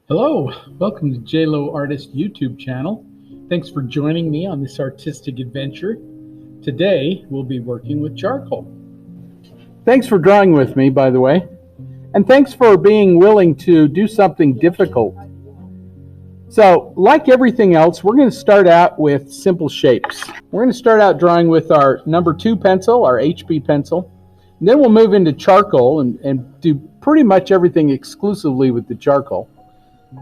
Hello, welcome to J Lowe Artist YouTube channel. Thanks for joining me on this artistic adventure. Today we'll be working with charcoal. Thanks for drawing with me, by the way, and thanks for being willing to do something difficult. So, like everything else, we're going to start out with simple shapes. We're going to start out drawing with our number 2 pencil, our HB pencil. And then we'll move into charcoal and do pretty much everything exclusively with the charcoal.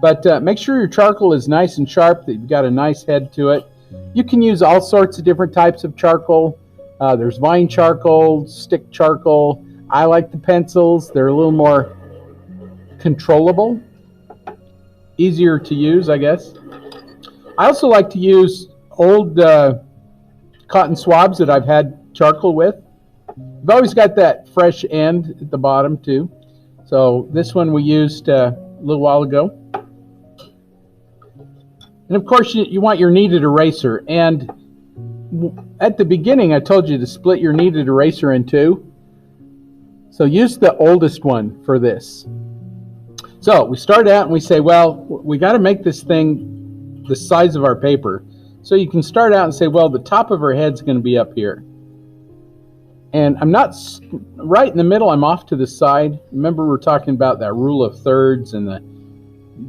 But make sure your charcoal is nice and sharp, that you've got a nice head to it. You can use all sorts of different types of charcoal. There's vine charcoal, stick charcoal. I like the pencils. They're a little more controllable, easier to use, I guess. I also like to use old cotton swabs that I've had charcoal with. I've always got that fresh end at the bottom too. So this one we used a little while ago. And of course you want your kneaded eraser, and at the beginning I told you to split your kneaded eraser in two. So use the oldest one for this. So we start out and we say, well, we got to make this thing the size of our paper. So you can start out and say, well, the top of our head's going to be up here. And I'm not right in the middle, I'm off to the side. Remember we're talking about that rule of thirds and the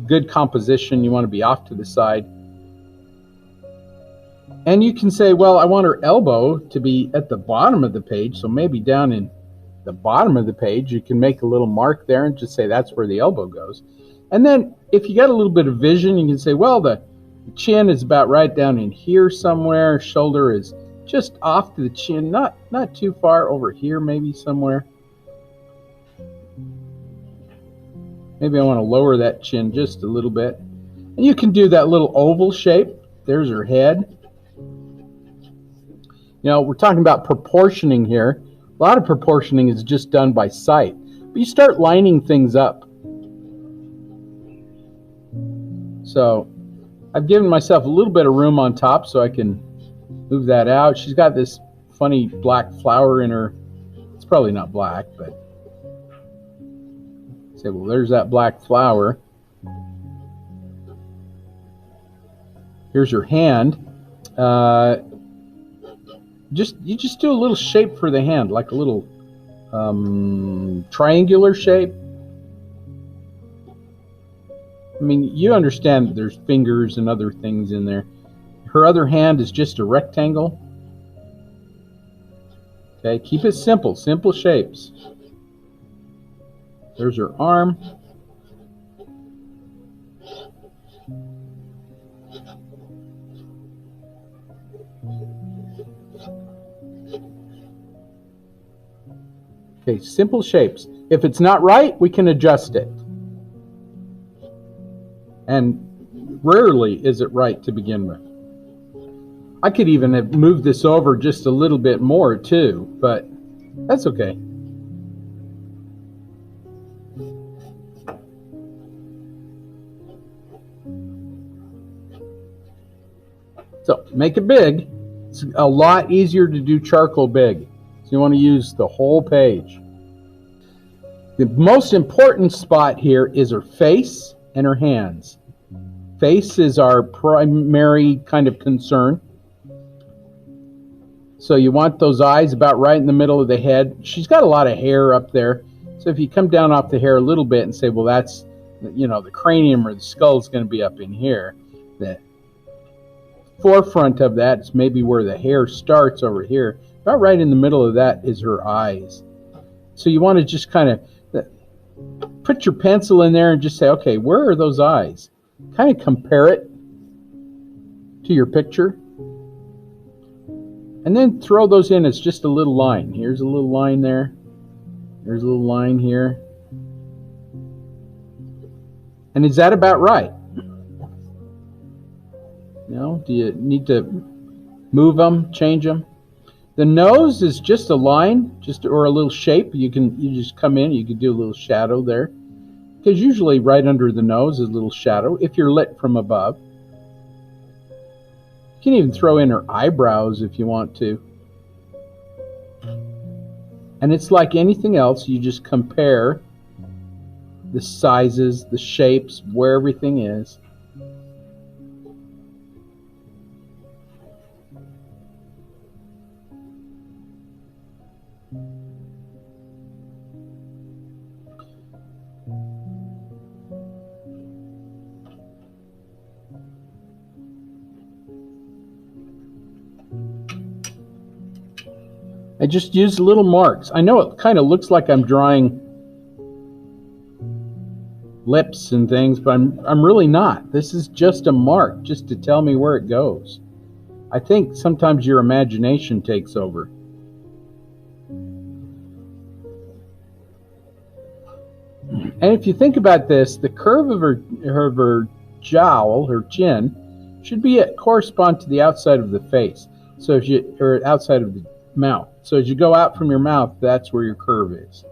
good composition. You want to be off to the side. And you can say, well, I want her elbow to be at the bottom of the page, so maybe down in the bottom of the page you can make a little mark there and just say that's where the elbow goes. And then if you got a little bit of vision, you can say, well, the chin is about right down in here somewhere, shoulder is just off to the chin, not too far over here, maybe somewhere. Maybe I want to lower that chin just a little bit. And you can do that little oval shape. There's her head. You know, we're talking about proportioning here. A lot of proportioning is just done by sight. But you start lining things up. So I've given myself a little bit of room on top so I can move that out. She's got this funny black flower in her. It's probably not black, but say, well, there's that black flower. Here's her hand. You just do a little shape for the hand, like a little triangular shape. I mean, you understand that there's fingers and other things in there. Her other hand is just a rectangle. Okay, keep it simple, simple shapes. There's her arm. Okay, simple shapes. If it's not right, we can adjust it. And rarely is it right to begin with. I could even have moved this over just a little bit more too, but that's okay. So make it big. It's a lot easier to do charcoal big. So you want to use the whole page. The most important spot here is her face and her hands. Face is our primary kind of concern. So you want those eyes about right in the middle of the head. She's got a lot of hair up there. So if you come down off the hair a little bit and say, well, that's, you know, the cranium or the skull is going to be up in here. The forefront of that is maybe where the hair starts over here. About right in the middle of that is her eyes. So you want to just kind of put your pencil in there and just say, okay, where are those eyes? Kind of compare it to your picture. And then throw those in as just a little line. Here's a little line there. There's a little line here. And is that about right? You know, do you need to move them, change them? The nose is just a line, or a little shape. You just come in, you can do a little shadow there. Because usually right under the nose is a little shadow if you're lit from above. You can even throw in her eyebrows if you want to. And it's like anything else, you just compare the sizes, the shapes, where everything is. I just used little marks. I know it kind of looks like I'm drawing lips and things, but I'm really not. This is just a mark, just to tell me where it goes. I think sometimes your imagination takes over. And if you think about this, the curve of her jowl, her chin, should correspond to the outside of the face. So or outside of the mouth. So as you go out from your mouth, that's where your curve is.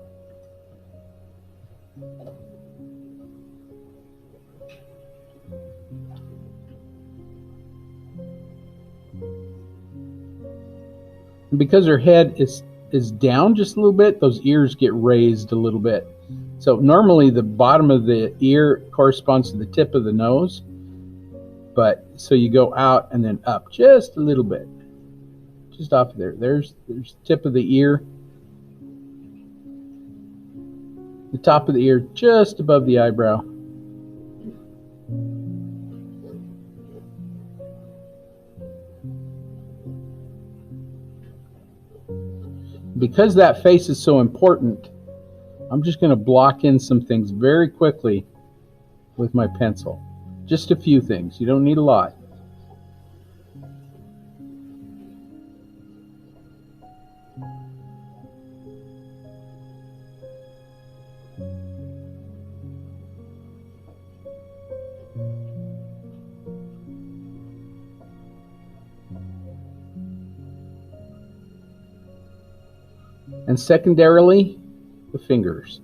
And because her head is down just a little bit, those ears get raised a little bit. So normally the bottom of the ear corresponds to the tip of the nose, but so you go out and then up just a little bit. Just off of there. There's the tip of the ear. The top of the ear just above the eyebrow. Because that face is so important, I'm just going to block in some things very quickly with my pencil. Just a few things. You don't need a lot. And secondarily, the fingers.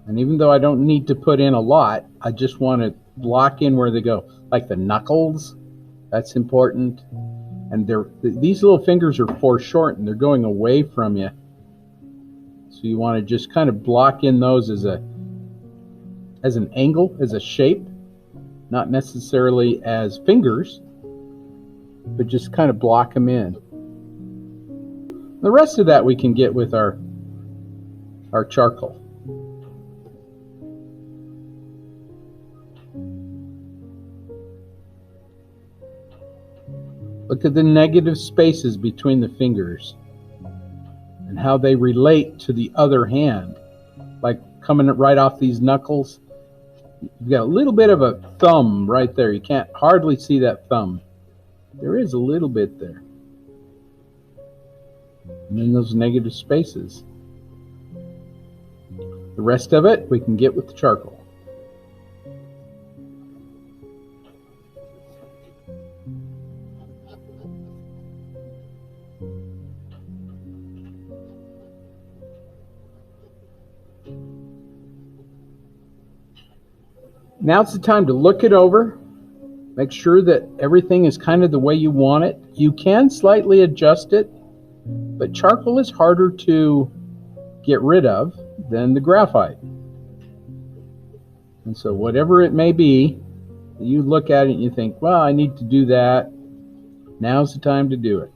And even though I don't need to put in a lot, I just want to block in where they go. Like the knuckles, that's important. And these little fingers are foreshortened. They're going away from you. So you want to just kind of block in those as an angle, as a shape. Not necessarily as fingers, but just kind of block them in. The rest of that we can get with our charcoal. Look at the negative spaces between the fingers and how they relate to the other hand. Like coming right off these knuckles, you've got a little bit of a thumb right there. You can't hardly see that thumb. There is a little bit there. And then those negative spaces. The rest of it we can get with the charcoal. Now it's the time to look it over. Make sure that everything is kind of the way you want it. You can slightly adjust it, but charcoal is harder to get rid of than the graphite. And so whatever it may be, you look at it and you think, well, I need to do that. Now's the time to do it.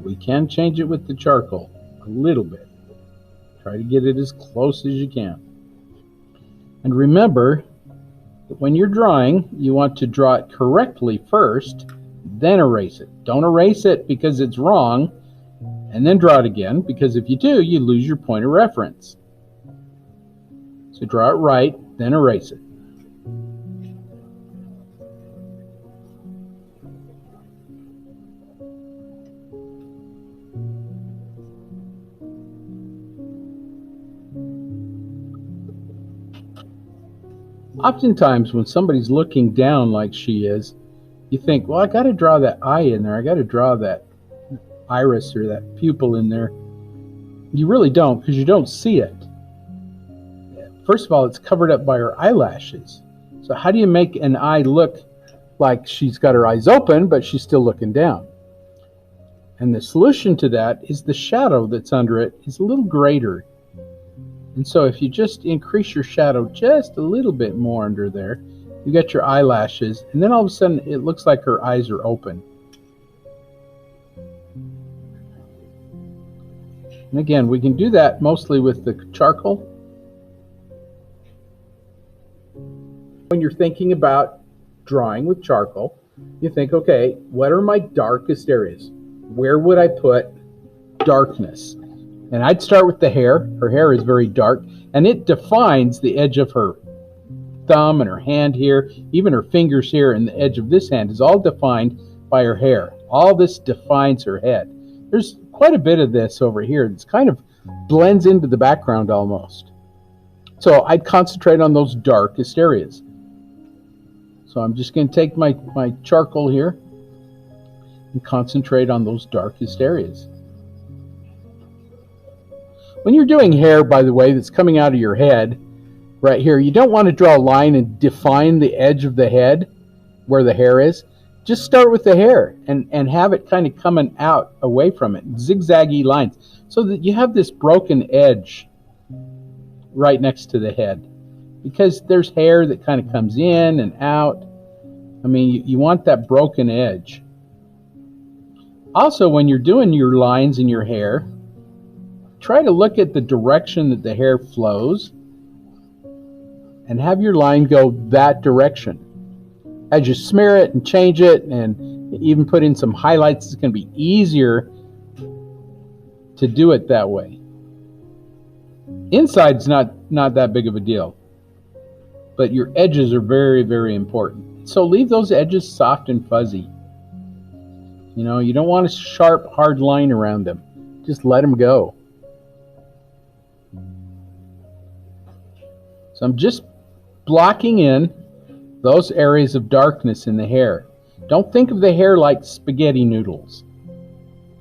We can change it with the charcoal a little bit. Try to get it as close as you can. And remember that when you're drawing, you want to draw it correctly first, then erase it. Don't erase it because it's wrong, and then draw it again, because if you do, you lose your point of reference. So draw it right, then erase it. Oftentimes when somebody's looking down like she is, you think, well, I got to draw that eye in there. I got to draw that iris or that pupil in there. You really don't, because you don't see it. First of all, it's covered up by her eyelashes. So how do you make an eye look like she's got her eyes open, but she's still looking down? And the solution to that is the shadow that's under it is a little greater. And so if you just increase your shadow just a little bit more under there, you get your eyelashes, and then all of a sudden it looks like her eyes are open. And again, we can do that mostly with the charcoal. When you're thinking about drawing with charcoal, you think, okay, what are my darkest areas? Where would I put darkness? And I'd start with the hair. Her hair is very dark, and it defines the edge of her thumb and her hand here, even her fingers here, and the edge of this hand is all defined by her hair. All this defines her head. There's quite a bit of this over here. It's kind of blends into the background almost. So I'd concentrate on those darkest areas. So I'm just going to take my charcoal here and concentrate on those darkest areas. When you're doing hair, by the way, that's coming out of your head, right here, you don't want to draw a line and define the edge of the head where the hair is. Just start with the hair and have it kind of coming out away from it, zigzaggy lines, so that you have this broken edge right next to the head. Because there's hair that kind of comes in and out. I mean, you want that broken edge. Also, when you're doing your lines in your hair, try to look at the direction that the hair flows and have your line go that direction. As you smear it and change it and even put in some highlights, it's going to be easier to do it that way. Inside's not that big of a deal, but your edges are very, very important. So leave those edges soft and fuzzy. You know, you don't want a sharp, hard line around them. Just let them go. So I'm just blocking in those areas of darkness in the hair. Don't think of the hair like spaghetti noodles.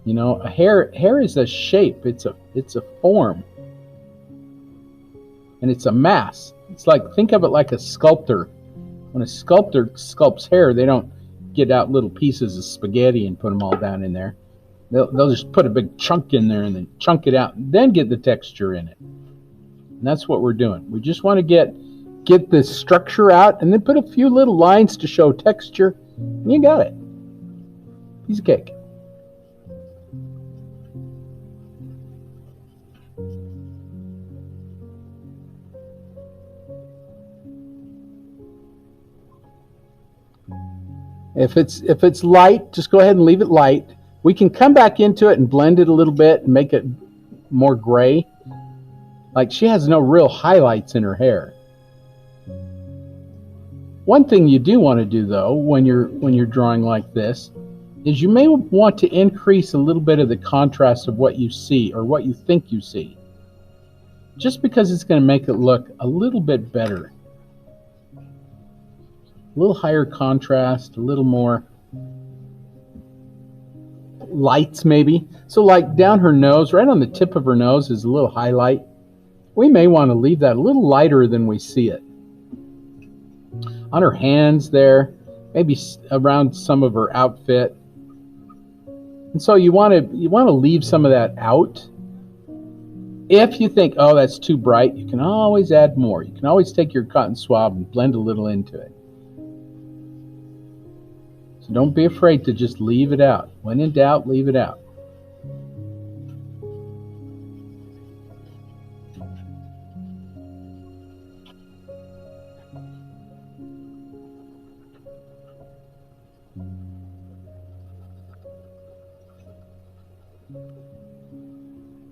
You know, hair is a shape. It's a form. And it's a mass. It's like, think of it like a sculptor. When a sculptor sculpts hair, they don't get out little pieces of spaghetti and put them all down in there. They'll just put a big chunk in there and then chunk it out and then get the texture in it. And that's what we're doing. We just want to get the structure out and then put a few little lines to show texture. And you got it. Piece of cake. If it's light, just go ahead and leave it light. We can come back into it and blend it a little bit and make it more gray. Like, she has no real highlights in her hair. One thing you do want to do, though, when you're drawing like this, is you may want to increase a little bit of the contrast of what you see or what you think you see. Just because it's going to make it look a little bit better. A little higher contrast, a little more lights maybe. So like down her nose, right on the tip of her nose is a little highlight. We may want to leave that a little lighter than we see it. On her hands there, maybe around some of her outfit. And so you want to leave some of that out. If you think, oh, that's too bright, you can always add more. You can always take your cotton swab and blend a little into it. So don't be afraid to just leave it out. When in doubt, leave it out.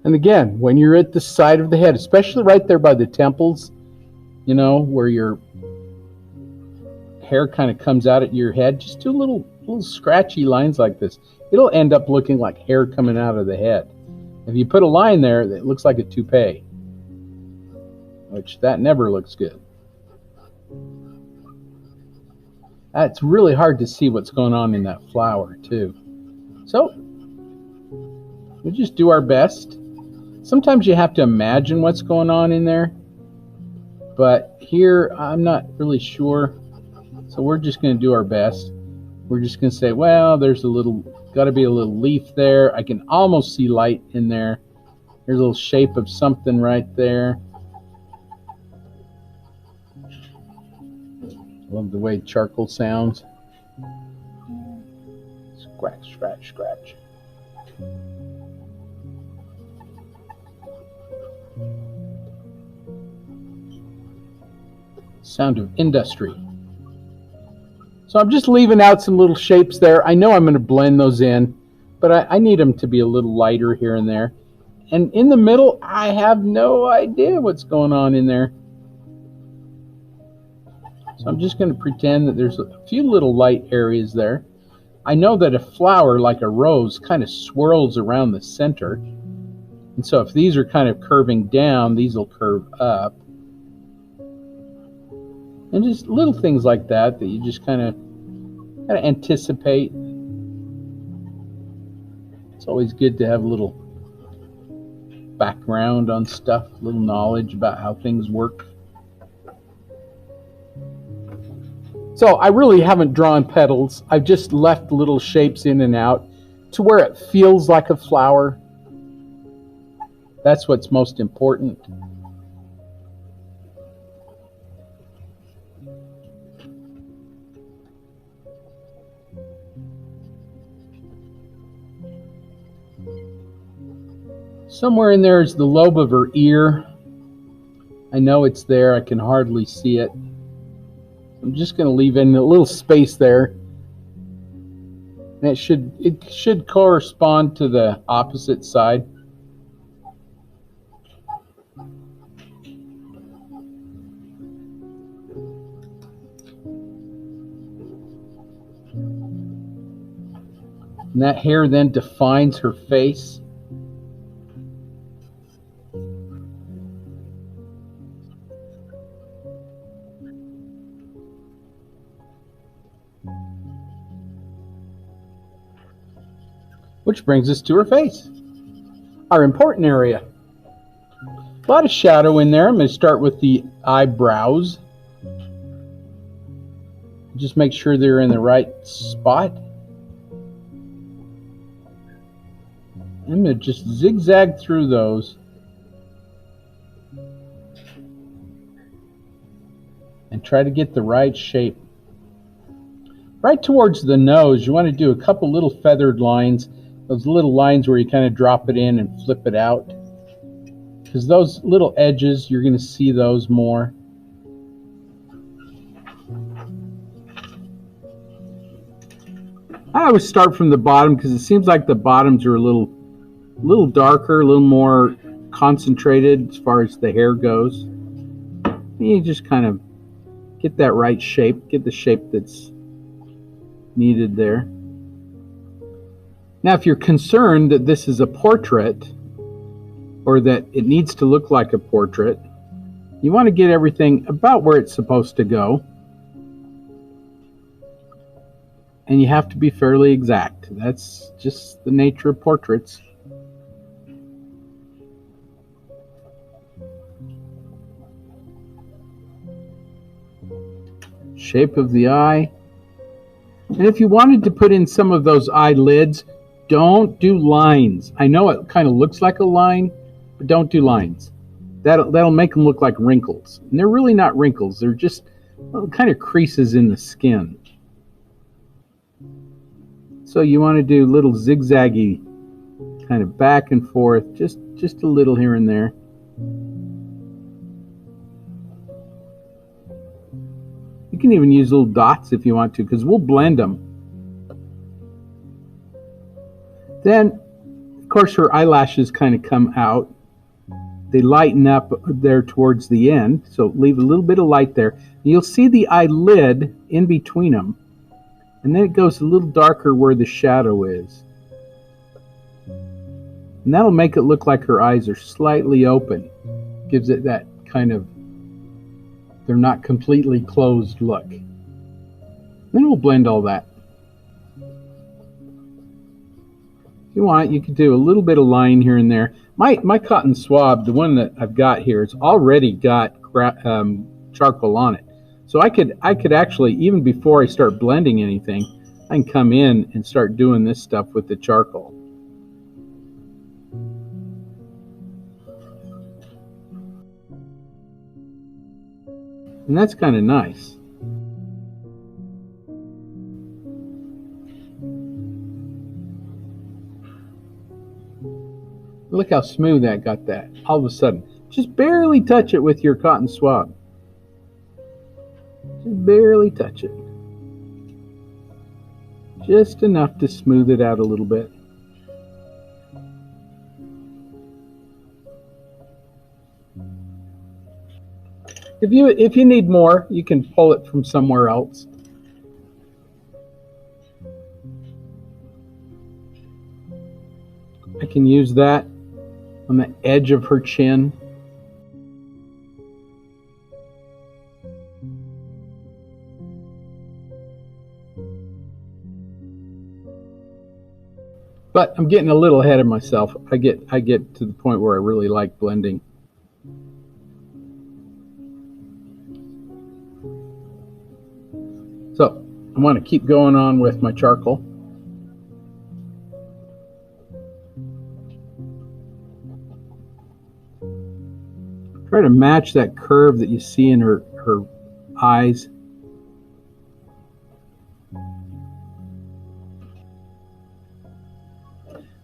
And again, when you're at the side of the head, especially right there by the temples, you know, where your hair kind of comes out at your head, just do little scratchy lines like this. It'll end up looking like hair coming out of the head. If you put a line there that looks like a toupee, which that never looks good. It's really hard to see what's going on in that flower too. So We just do our best. Sometimes you have to imagine what's going on in there, but here I'm not really sure. So we're just going to do our best. We're just going to say, well, there's got to be a little leaf there. I can almost see light in there. There's a little shape of something right there. Love the way charcoal sounds. Scratch, scratch, scratch. Sound of industry. So I'm just leaving out some little shapes there. I know I'm going to blend those in, but I need them to be a little lighter here and there. And in the middle, I have no idea what's going on in there. So I'm just going to pretend that there's a few little light areas there. I know that a flower like a rose kind of swirls around the center. And so if these are kind of curving down, these will curve up. And just little things like that you just kind of anticipate. It's always good to have a little background on stuff, a little knowledge about how things work. So I really haven't drawn petals. I've just left little shapes in and out to where it feels like a flower. That's what's most important. Somewhere in there is the lobe of her ear. I know it's there. I can hardly see it. I'm just going to leave in a little space there. And it should correspond to the opposite side. And that hair then defines her face. Which brings us to her face, our important area. A lot of shadow in there. I'm going to start with the eyebrows. Just make sure they're in the right spot. I'm going to just zigzag through those. And try to get the right shape. Right towards the nose, you want to do a couple little feathered lines. Those little lines where you kind of drop it in and flip it out. Because those little edges, you're going to see those more. I always start from the bottom because it seems like the bottoms are a little darker, a little more concentrated as far as the hair goes. And you just kind of get that right shape, get the shape that's needed there. Now, if you're concerned that this is a portrait or that it needs to look like a portrait, you want to get everything about where it's supposed to go. And you have to be fairly exact. That's just the nature of portraits. Shape of the eye. And if you wanted to put in some of those eyelids, don't do lines. I know it kind of looks like a line, but don't do lines. That'll make them look like wrinkles. And they're really not wrinkles. They're just kind of creases in the skin. So you want to do little zigzaggy kind of back and forth, just a little here and there. You can even use little dots if you want to, because we'll blend them. Then, of course, her eyelashes kind of come out. They lighten up there towards the end, so leave a little bit of light there. You'll see the eyelid in between them, and then it goes a little darker where the shadow is. And that'll make it look like her eyes are slightly open. Gives it that kind of, they're not completely closed look. Then we'll blend all that. If you want, you could do a little bit of line here and there. My cotton swab, the one that I've got here, it's already got charcoal on it. So I could actually, even before I start blending anything, I can come in and start doing this stuff with the charcoal. And that's kind of nice. Look how smooth that got that. All of a sudden. Just barely touch it with your cotton swab. Just barely touch it. Just enough to smooth it out a little bit. If you need more, you can pull it from somewhere else. I can use that on the edge of her chin. But I'm getting a little ahead of myself. I get to the point where I really like blending. So I want to keep going on with my charcoal. Try to match that curve that you see in her eyes.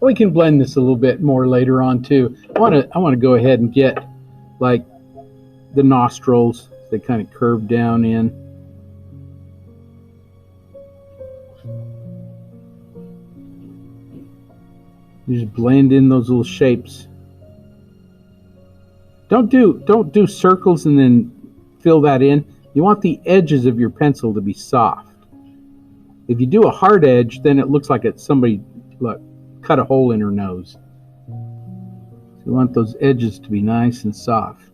We can blend this a little bit more later on too. I want to go ahead and get like the nostrils. They kind of curve down in. You just blend in those little shapes. Don't do circles and then fill that in. You want the edges of your pencil to be soft. If you do a hard edge, then it looks like it's somebody, look, cut a hole in her nose. So you want those edges to be nice and soft.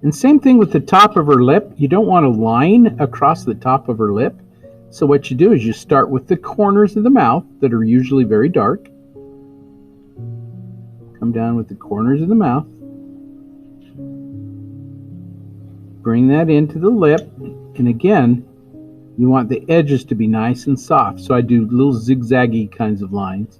And same thing with the top of her lip. You don't want a line across the top of her lip. So what you do is you start with the corners of the mouth that are usually very dark. Come down with the corners of the mouth. Bring that into the lip. And again, you want the edges to be nice and soft. So I do little zigzaggy kinds of lines.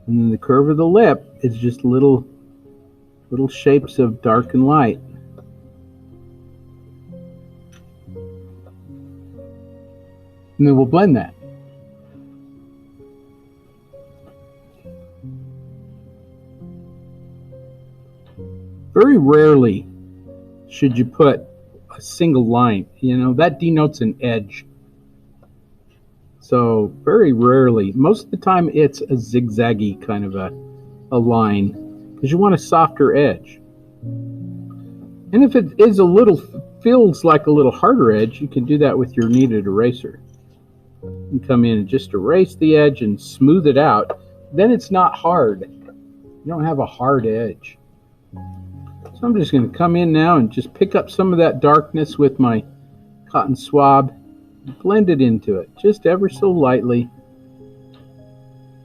And then the curve of the lip is just little shapes of dark and light. And then we'll blend that. Very rarely should you put a single line. You know, that denotes an edge. So very rarely, most of the time it's a zigzaggy kind of a line because you want a softer edge. And if it is feels like a little harder edge, you can do that with your kneaded eraser. You come in and just erase the edge and smooth it out. Then it's not hard. You don't have a hard edge. So I'm just going to come in now and just pick up some of that darkness with my cotton swab. Blend it into it, just ever so lightly.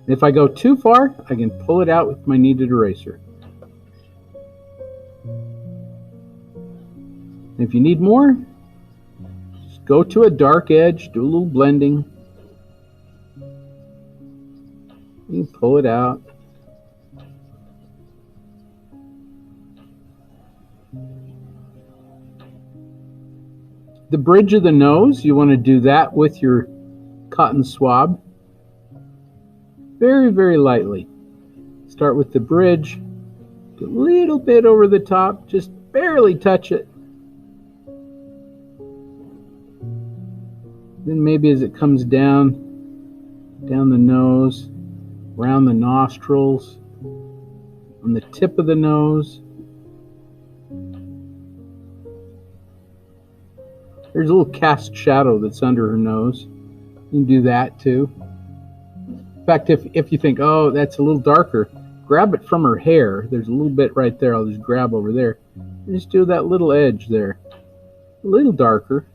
If I go too far, I can pull it out with my kneaded eraser. If you need more, just go to a dark edge, do a little blending. You pull it out. The bridge of the nose, you want to do that with your cotton swab. Very, very lightly. Start with the bridge. Do a little bit over the top. Just barely touch it. Then maybe as it comes down the nose, around the nostrils, on the tip of the nose. There's a little cast shadow that's under her nose. You can do that too. In fact, if you think, oh, that's a little darker, grab it from her hair. There's a little bit right there. I'll just grab over there. And just do that little edge there. A little darker.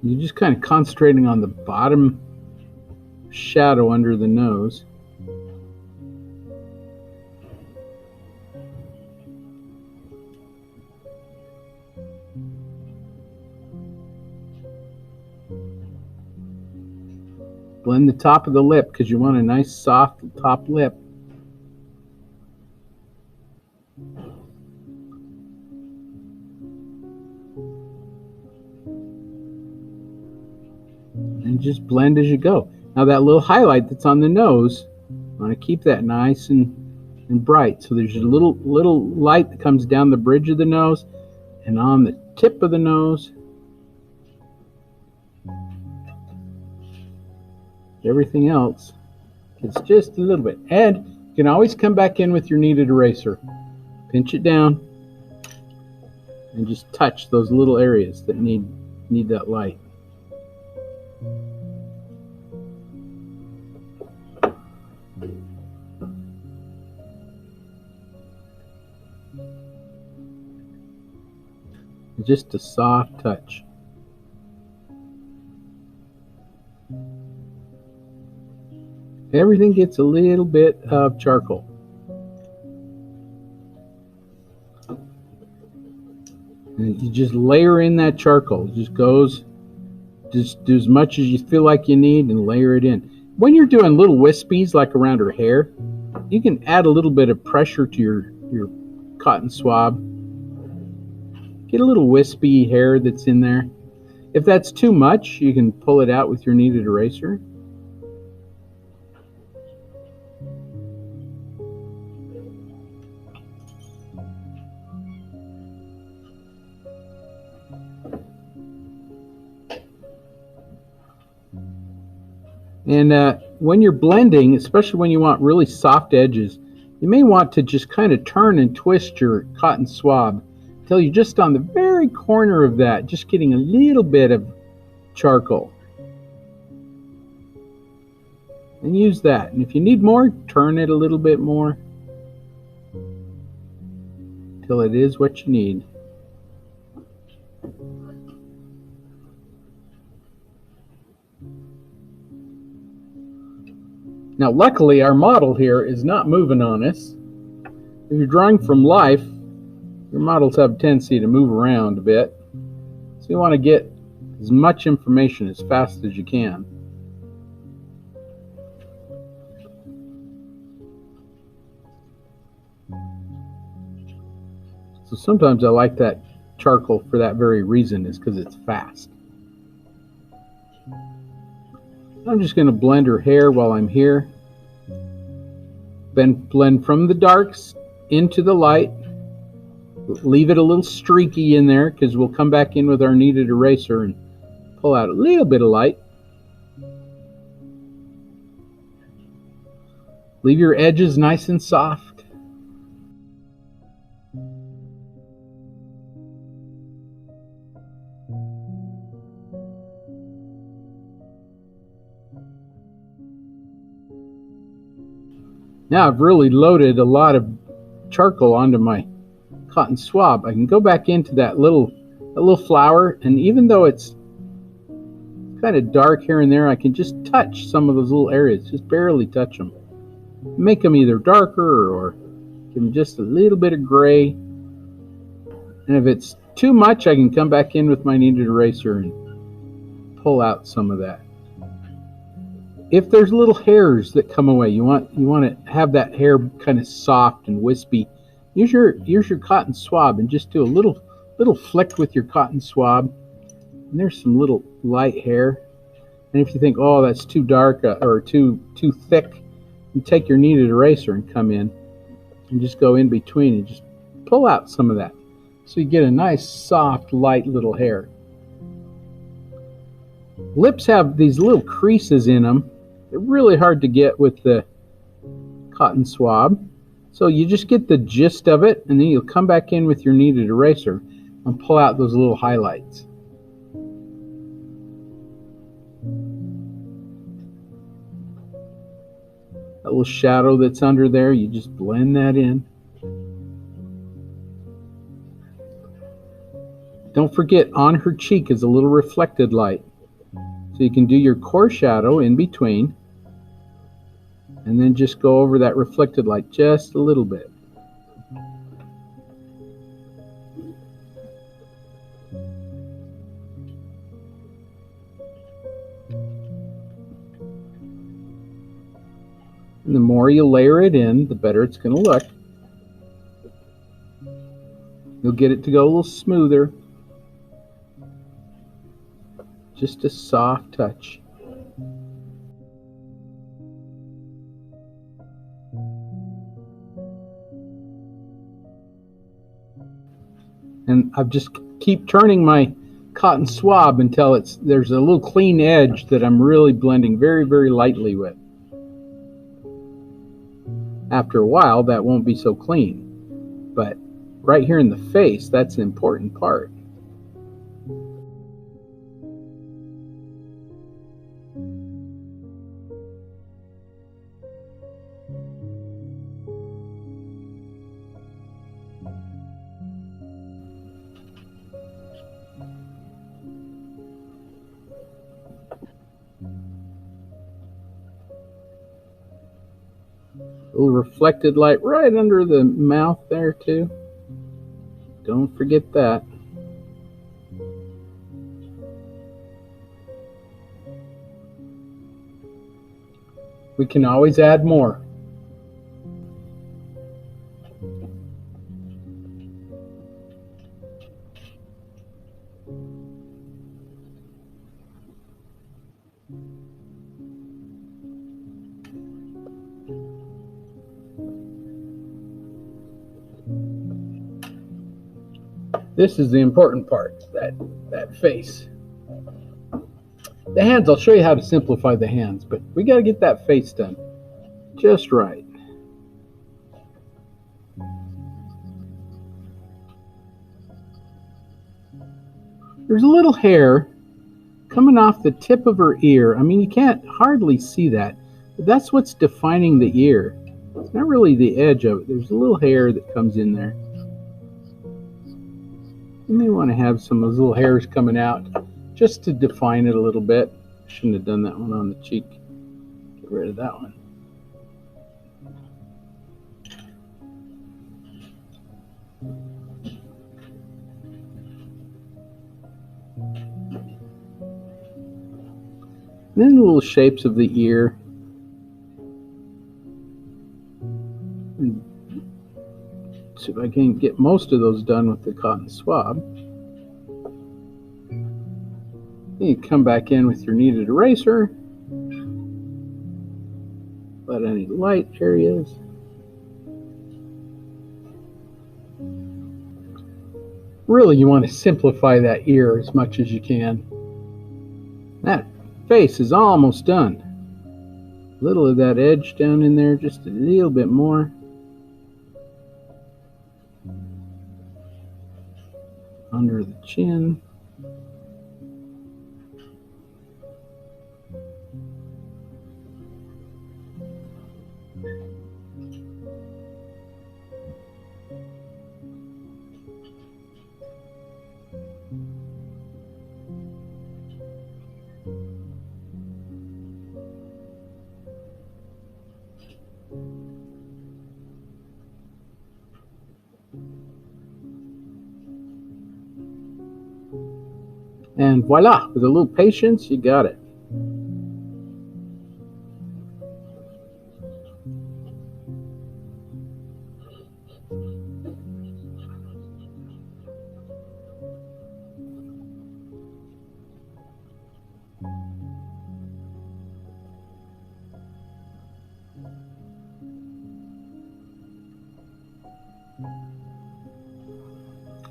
You're just kind of concentrating on the bottom shadow under the nose. Blend the top of the lip because you want a nice soft top lip. And just blend as you go. Now that little highlight that's on the nose, I want to keep that nice and bright. So there's a little light that comes down the bridge of the nose and on the tip of the nose. Everything else, it's just a little bit. And you can always come back in with your kneaded eraser. Pinch it down and just touch those little areas that need that light. Just a soft touch. Everything gets a little bit of charcoal. And you just layer in that charcoal. It just goes, just do as much as you feel like you need and layer it in. When you're doing little wispies like around her hair, you can add a little bit of pressure to your cotton swab. Get a little wispy hair that's in there. If that's too much, you can pull it out with your kneaded eraser. And when you're blending, especially when you want really soft edges, you may want to just kind of turn and twist your cotton swab until you're just on the very corner of that, just getting a little bit of charcoal. And use that. And if you need more, turn it a little bit more until it is what you need. Now, luckily, our model here is not moving on us. If you're drawing from life, your models have a tendency to move around a bit. So you want to get as much information as fast as you can. So sometimes I like that charcoal for that very reason, is because it's fast. I'm just going to blend her hair while I'm here. Then blend from the darks into the light. Leave it a little streaky in there because we'll come back in with our kneaded eraser and pull out a little bit of light. Leave your edges nice and soft. Now I've really loaded a lot of charcoal onto my cotton swab. I can go back into that little flower, and even though it's kind of dark here and there, I can just touch some of those little areas, just barely touch them. Make them either darker or give them just a little bit of gray. And if it's too much, I can come back in with my kneaded eraser and pull out some of that. If there's little hairs that come away, you want to have that hair kind of soft and wispy, use your cotton swab and just do a little flick with your cotton swab. And there's some little light hair. And if you think, oh, that's too dark or too thick, you take your kneaded eraser and come in and just go in between and just pull out some of that. So you get a nice, soft, light little hair. Lips have these little creases in them. They're really hard to get with the cotton swab. So you just get the gist of it, and then you'll come back in with your kneaded eraser and pull out those little highlights. That little shadow that's under there, you just blend that in. Don't forget, on her cheek is a little reflected light. So you can do your core shadow in between, and then just go over that reflected light just a little bit. And the more you layer it in, the better it's going to look. You'll get it to go a little smoother. Just a soft touch. And I just keep turning my cotton swab until there's a little clean edge that I'm really blending very, very lightly with. After a while, that won't be so clean. But right here in the face, that's an important part. A little reflected light right under the mouth there too. Don't forget that. We can always add more. This is the important part, that face. The hands, I'll show you how to simplify the hands, but we got to get that face done just right. There's a little hair coming off the tip of her ear. I mean, you can't hardly see that, but that's what's defining the ear. It's not really the edge of it. There's a little hair that comes in there. You may want to have some of those little hairs coming out just to define it a little bit. Shouldn't have done that one on the cheek. Get rid of that one. And then the little shapes of the ear. See if I can get most of those done with the cotton swab. Then you come back in with your kneaded eraser. Let any light areas. Really, you want to simplify that ear as much as you can. That face is almost done. A little of that edge down in there, just a little bit more. Under the chin. And voila, with a little patience, you got it.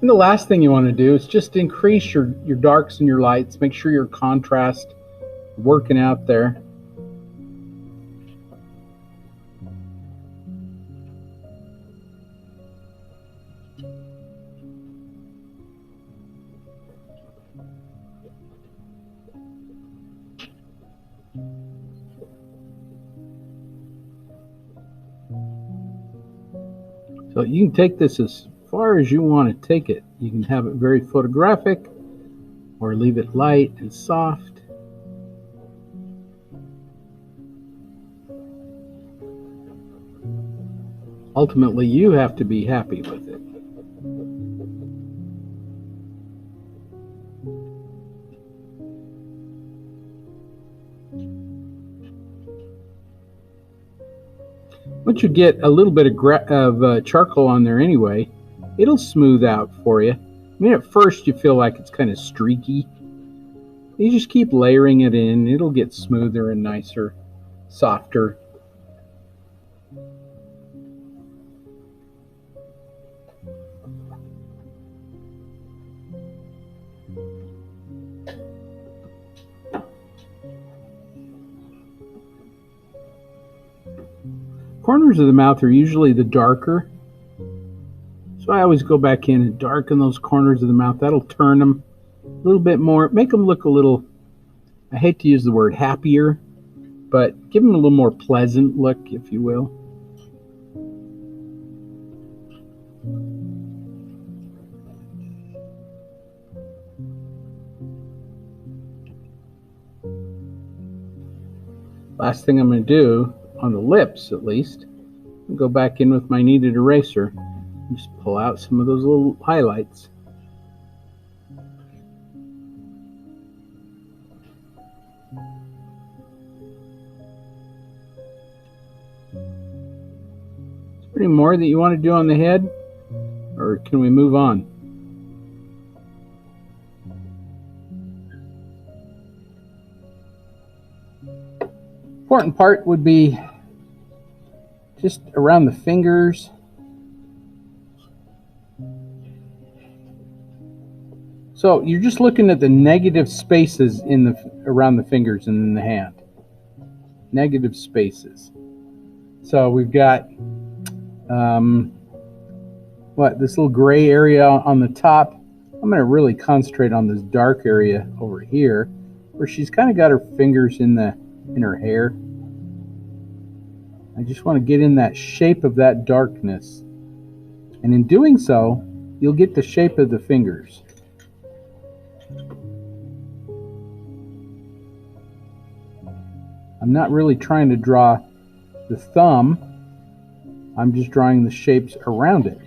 And the last thing you want to do is just increase your darks and your lights. Make sure your contrast working out there. So you can take this as far as you want to take it. You can have it very photographic or leave it light and soft. Ultimately, you have to be happy with it. Once you get a little bit of charcoal on there anyway, it'll smooth out for you. I mean, at first you feel like it's kind of streaky. You just keep layering it in. It'll get smoother and nicer, softer. Corners of the mouth are usually the darker, so I always go back in and darken those corners of the mouth. That'll turn them a little bit more, make them look a little, I hate to use the word happier, but give them a little more pleasant look, if you will. Last thing I'm going to do, on the lips at least, I'll go back in with my kneaded eraser and just pull out some of those little highlights. Is there any more that you want to do on the head, or can we move on? Important part would be just around the fingers. So you're just looking at the negative spaces in around the fingers and in the hand. Negative spaces. So we've got this little gray area on the top. I'm going to really concentrate on this dark area over here, where she's kind of got her fingers in her hair. I just want to get in that shape of that darkness. And in doing so, you'll get the shape of the fingers. I'm not really trying to draw the thumb. I'm just drawing the shapes around it.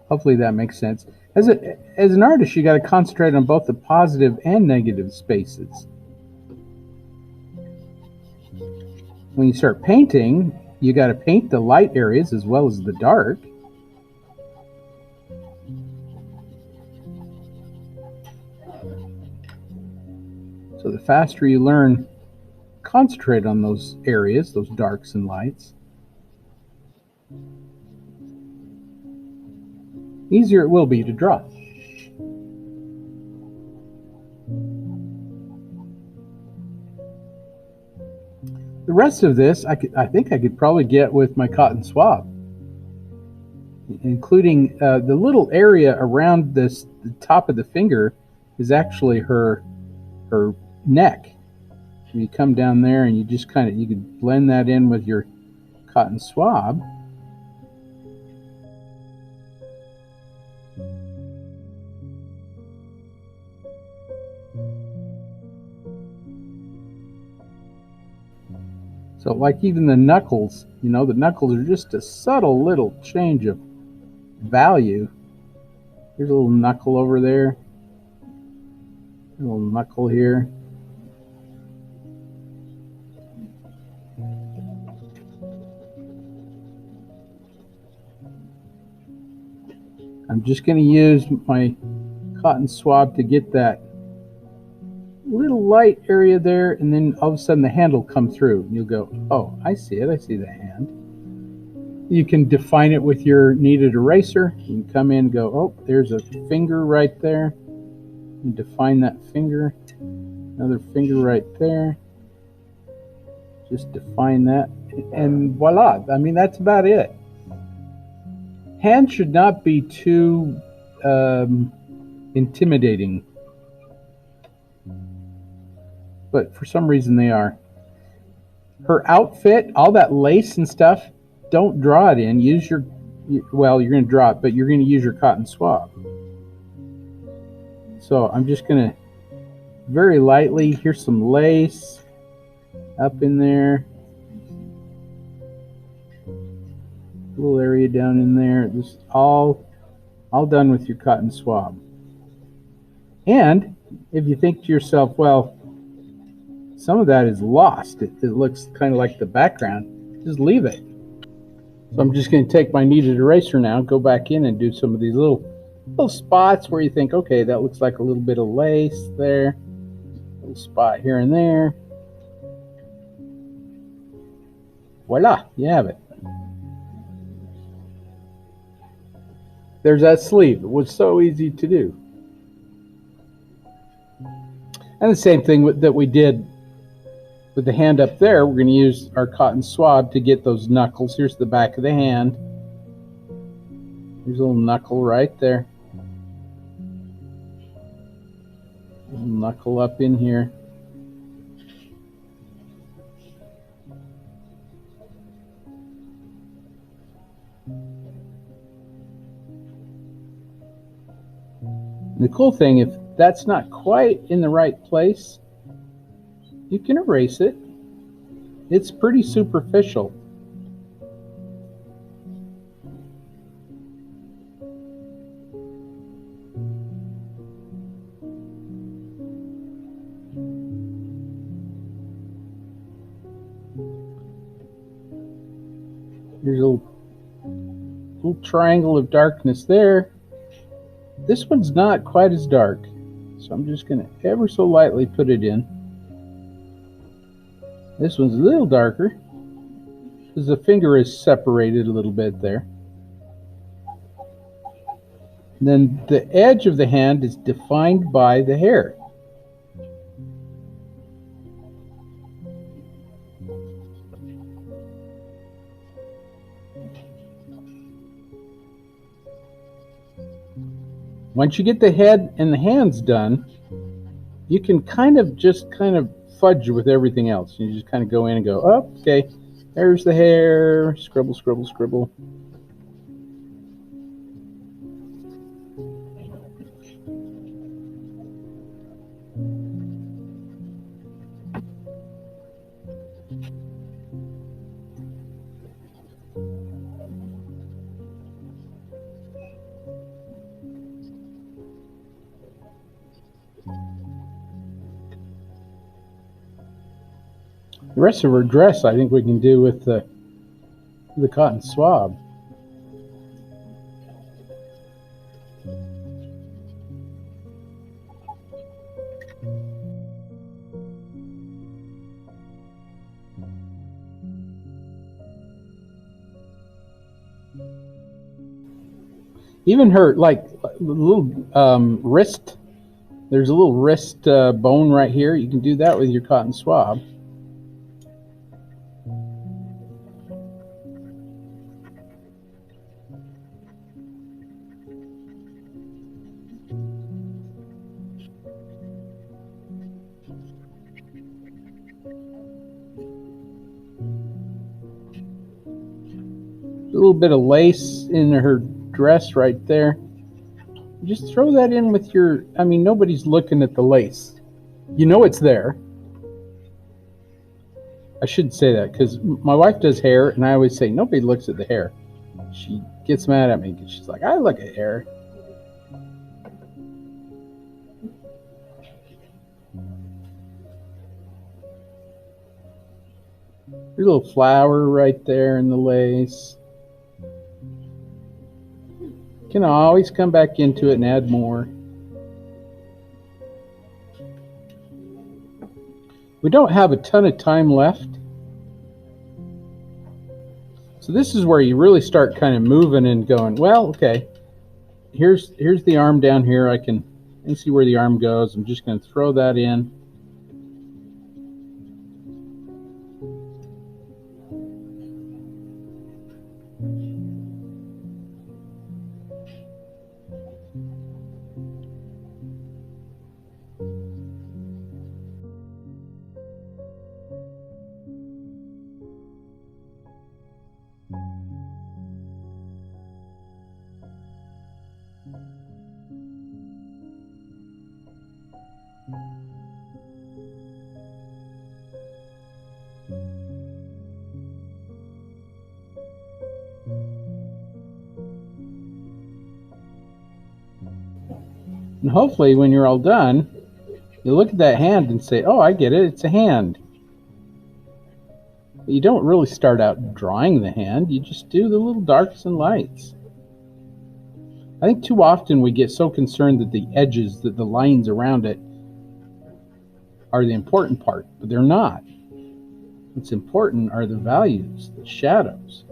Hopefully that makes sense. As an artist, you got to concentrate on both the positive and negative spaces. When you start painting, you got to paint the light areas as well as the dark. So the faster you learn, concentrate on those areas, those darks and lights, easier it will be to draw. The rest of this, I think I could probably get with my cotton swab, including the little area around the top of the finger is actually her neck. You come down there and you just you can blend that in with your cotton swab. So like even the knuckles, the knuckles are just a subtle little change of value. There's a little knuckle over there, a little knuckle here. I'm just going to use my cotton swab to get that little light area there, and then all of a sudden the hand will come through and you'll go, oh, I see it, I see the hand. You can define it with your kneaded eraser. You can come in and go, oh, there's a finger right there, and define that finger. Another finger right there, just define that, and voila. I mean, that's about it. Hands should not be too intimidating, but for some reason they are. Her outfit, all that lace and stuff, don't draw it in. Use your, well, you're going to draw it, but you're going to use your cotton swab. So I'm just going to very lightly, here's some lace up in there. Little area down in there. This is all done with your cotton swab. And if you think to yourself, well, some of that is lost, it looks kind of like the background, just leave it. So I'm just going to take my kneaded eraser now, go back in and do some of these little spots where you think, okay, that looks like a little bit of lace there, a little spot here and there. Voila, you have it. There's that sleeve. It was so easy to do. And the same thing that we did with the hand up there, we're going to use our cotton swab to get those knuckles. Here's the back of the hand. There's a little knuckle right there. A little knuckle up in here. The cool thing, if that's not quite in the right place, you can erase it. It's pretty superficial. There's a little triangle of darkness there. This one's not quite as dark, so I'm just going to ever so lightly put it in. This one's a little darker because the finger is separated a little bit there. And then the edge of the hand is defined by the hair. Once you get the head and the hands done, you can kind of fudge with everything else. You just kind of go in and go, oh, okay, there's the hair, scribble, scribble, scribble. The rest of her dress, I think we can do with the cotton swab. Even her, like, little wrist, there's a little wrist bone right here. You can do that with your cotton swab. A little bit of lace in her dress right there. Just throw that in with your, I mean, nobody's looking at the lace. You know it's there. I shouldn't say that because my wife does hair and I always say nobody looks at the hair. She gets mad at me because she's like, I look at hair. There's a little flower right there in the lace. You can always come back into it and add more. We don't have a ton of time left. So this is where you really start kind of moving and going, well, okay, here's the arm down here. I can see where the arm goes. I'm just going to throw that in. And hopefully when you're all done, you look at that hand and say, oh, I get it, it's a hand. But you don't really start out drawing the hand, you just do the little darks and lights. I think too often we get so concerned that the edges, that the lines around it are the important part, but they're not. What's important are the values, the shadows.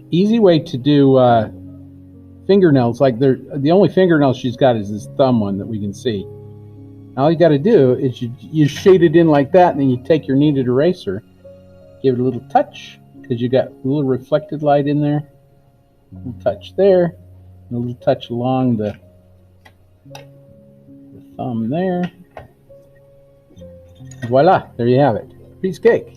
Easy way to do fingernails, like the only fingernail she's got is this thumb one that we can see. All you got to do is you shade it in like that, and then you take your kneaded eraser, give it a little touch, because you got a little reflected light in there, a little touch there, and a little touch along the thumb there. Voila, there you have it. Piece of cake.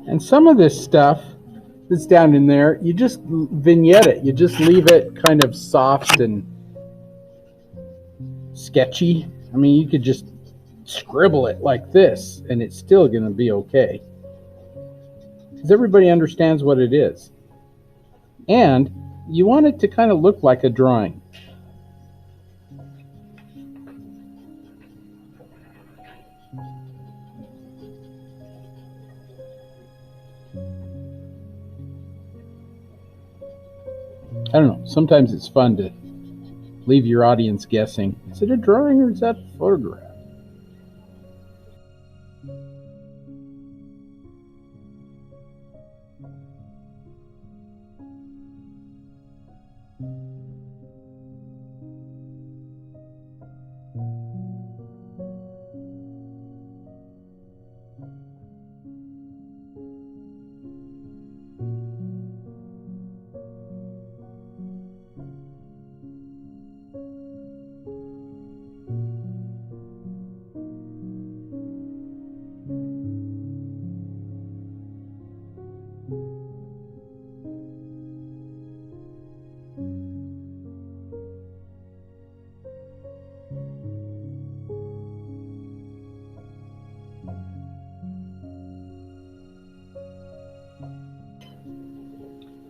And some of this stuff that's down in there, you just vignette it. You just leave it kind of soft and sketchy. I mean, you could just scribble it like this, and it's still going to be okay. Because everybody understands what it is. And you want it to kind of look like a drawing. I don't know, sometimes it's fun to leave your audience guessing. Is it a drawing or is that a photograph?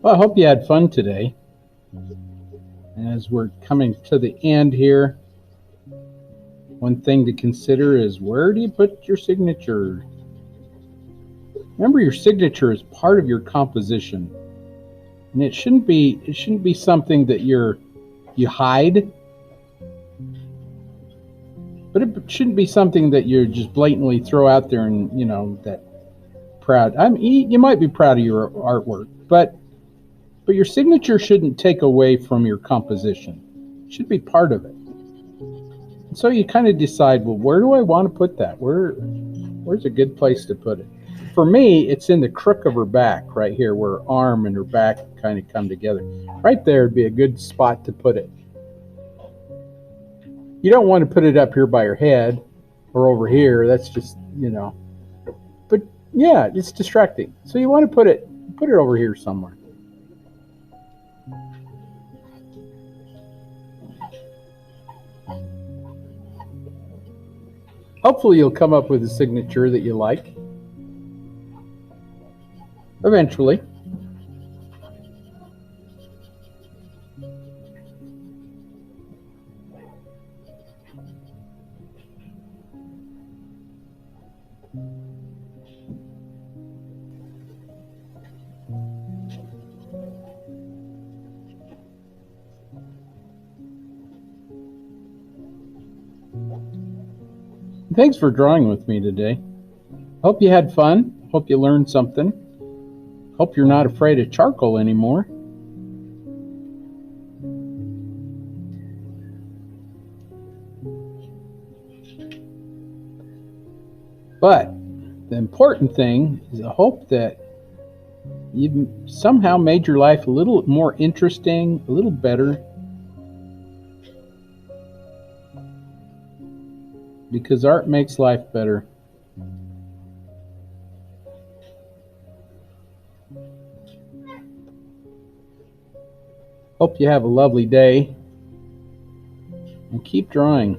Well, I hope you had fun today. As we're coming to the end here, one thing to consider is, where do you put your signature? Remember, your signature is part of your composition, and it shouldn't be something that you hide, but it shouldn't be something that you just blatantly throw out there and, that proud. I mean, you might be proud of your artwork, but your signature shouldn't take away from your composition. It should be part of it. And so you kind of decide, well, where do I want to put that? Where's a good place to put it? For me, it's in the crook of her back, right here, where her arm and her back kind of come together. Right there would be a good spot to put it. You don't want to put it up here by her head or over here. That's just, But yeah, it's distracting. So you want to put it over here somewhere. Hopefully you'll come up with a signature that you like. Eventually. Thanks for drawing with me today. Hope you had fun. Hope you learned something. Hope you're not afraid of charcoal anymore. But the important thing is, I hope that You've somehow made your life a little more interesting, a little better. Because art makes life better. Hope you have a lovely day, and keep drawing.